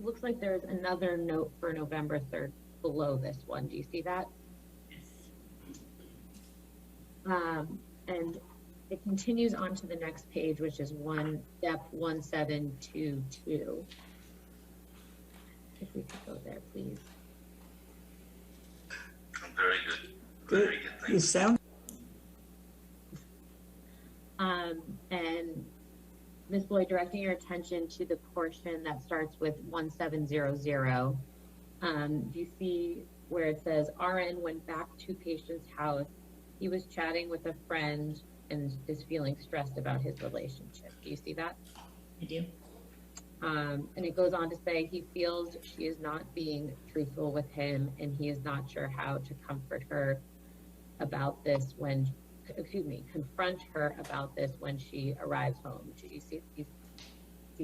looks like there's another note for November 3rd below this one. Do you see that? And it continues on to the next page, which is Depp 1722. If we could go there, please. Very good. Very good. Thank you. Sound. And Ms. Lloyd, directing your attention to the portion that starts with 1700. Do you see where it says RN went back to patient's house? He was chatting with a friend and is feeling stressed about his relationship. Do you see that? I do. And it goes on to say he feels she is not being truthful with him, and he is not sure how to comfort her about this when, confront her about this when she arrives home. Do you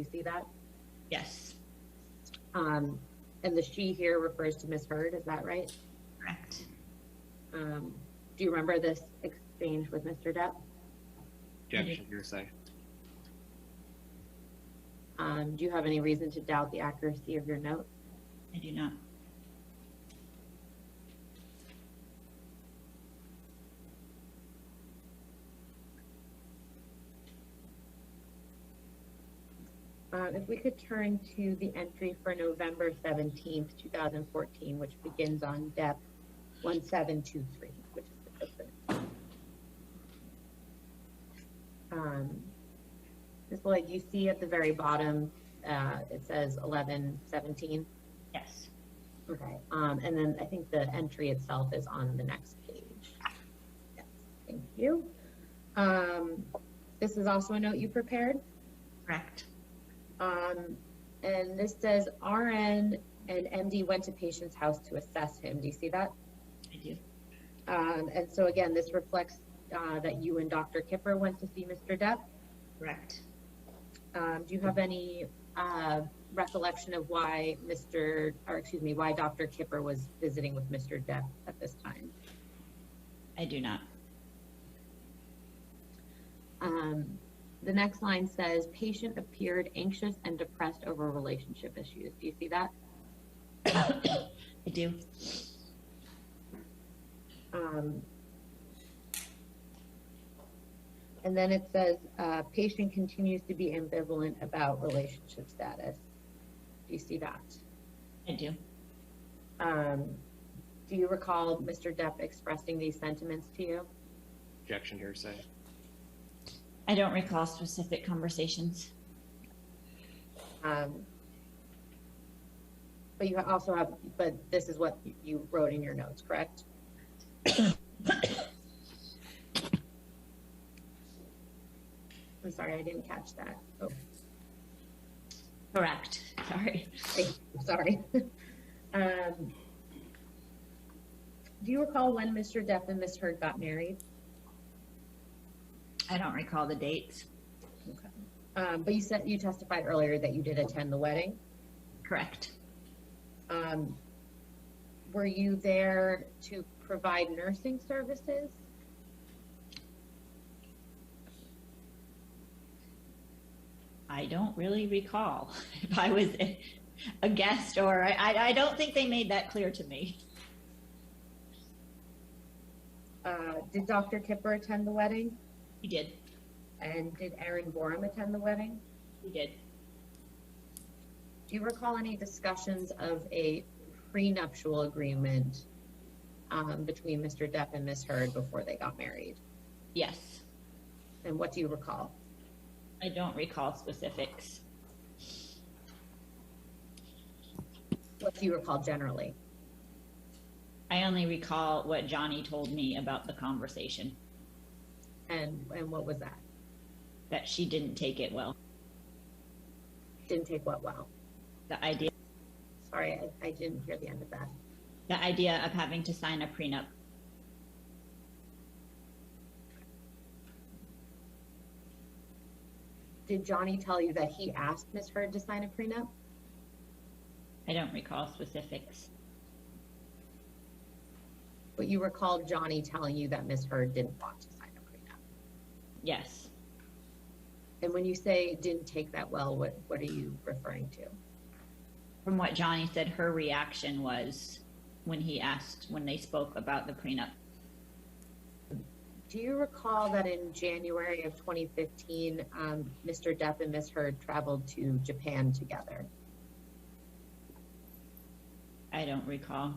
see that? Yes. And the she here refers to Ms. Heard, is that right? Correct. Do you remember this exchange with Mr. Depp? Objection, hearsay. Do you have any reason to doubt the accuracy of your note? I do not. If we could turn to the entry for November 17th, 2014, which begins on Depp 1723, which is the Ms. Lloyd, you see at the very bottom, it says 1117? Yes. Okay, and then I think the entry itself is on the next page. Yes, thank you. This is also a note you prepared? Correct. And this says RN and MD went to patient's house to assess him. Do you see that? I do. And so again, this reflects that you and Dr. Kipper went to see Mr. Depp. Correct. Do you have any recollection of why why Dr. Kipper was visiting with Mr. Depp at this time? I do not. The next line says, patient appeared anxious and depressed over relationship issues. Do you see that? I do. And then it says, patient continues to be ambivalent about relationship status. Do you see that? I do. Do you recall Mr. Depp expressing these sentiments to you? Objection, hearsay. I don't recall specific conversations. But you also have, but this is what you wrote in your notes, correct? I'm sorry, I didn't catch that. Oh. Correct. Sorry. Sorry. Do you recall when Mr. Depp and Ms. Heard got married? I don't recall the dates. Okay. But you testified earlier that you did attend the wedding? Correct. Were you there to provide nursing services? I don't really recall if I was a guest or I don't think they made that clear to me. Did Dr. Kipper attend the wedding? He did. And did Aaron Borum attend the wedding? He did. Do you recall any discussions of a prenuptial agreement between Mr. Depp and Ms. Heard before they got married? Yes. And what do you recall? I don't recall specifics. What do you recall generally? I only recall what Johnny told me about the conversation. And what was that? That she didn't take it well. Didn't take what well? The idea. Sorry, I didn't hear the end of that. The idea of having to sign a prenup. Did Johnny tell you that he asked Ms. Heard to sign a prenup? I don't recall specifics. But you recall Johnny telling you that Ms. Heard didn't want to sign a prenup? Yes. And when you say didn't take that well, what are you referring to? from what Johnny said, her reaction was when they spoke about the prenup. Do you recall that in January of 2015, Mr. Depp and Ms. Heard traveled to Japan together? I don't recall.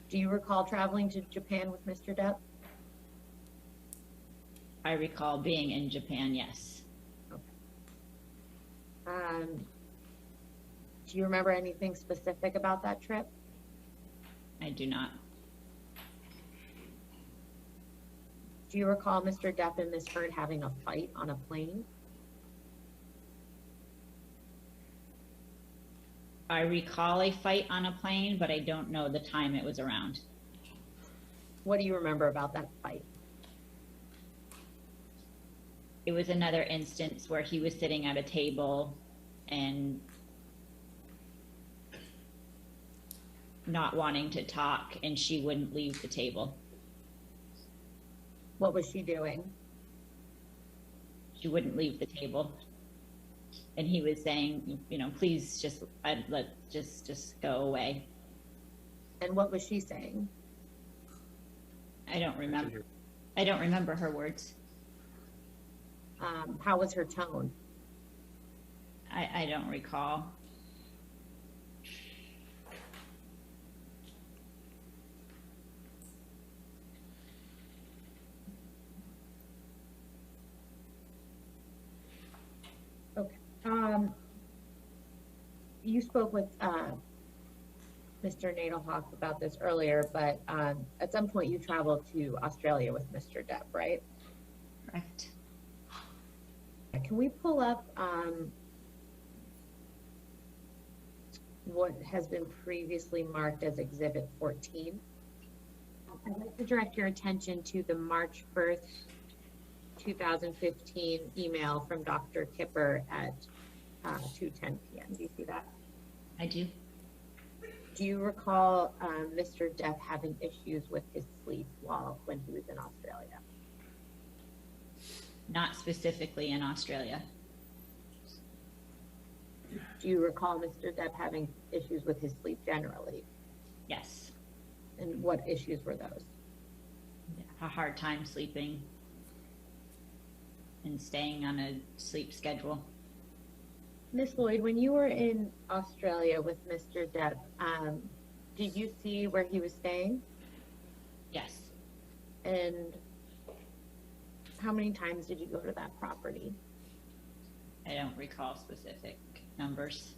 Do you recall traveling to Japan with Mr. Depp? I recall being in Japan, yes. Do you remember anything specific about that trip? I do not. Do you recall Mr. Depp and Ms. Heard having a fight on a plane? I recall a fight on a plane, but I don't know the time it was around. What do you remember about that fight? It was another instance where he was sitting at a table and not wanting to talk, and she wouldn't leave the table. What was she doing? She wouldn't leave the table. And he was saying, you know, please just go away. And what was she saying? I don't remember. I don't remember her words. How was her tone? I don't recall. Okay. You spoke with Mr. Nadelhoff about this earlier, but at some point you traveled to Australia with Mr. Depp, right? Correct. Can we pull up what has been previously marked as Exhibit 14? I'd like to direct your attention to the March 1st, 2015 email from Dr. Kipper at 2:10 p.m. Do you see that? I do. Do you recall Mr. Depp having issues with his sleep when he was in Australia? Not specifically in Australia. Do you recall Mr. Depp having issues with his sleep generally? Yes. And what issues were those? A hard time sleeping and staying on a sleep schedule. Miss Lloyd, when you were in Australia with Mr. Depp, did you see where he was staying? Yes. And how many times did you go to that property? I don't recall specific numbers.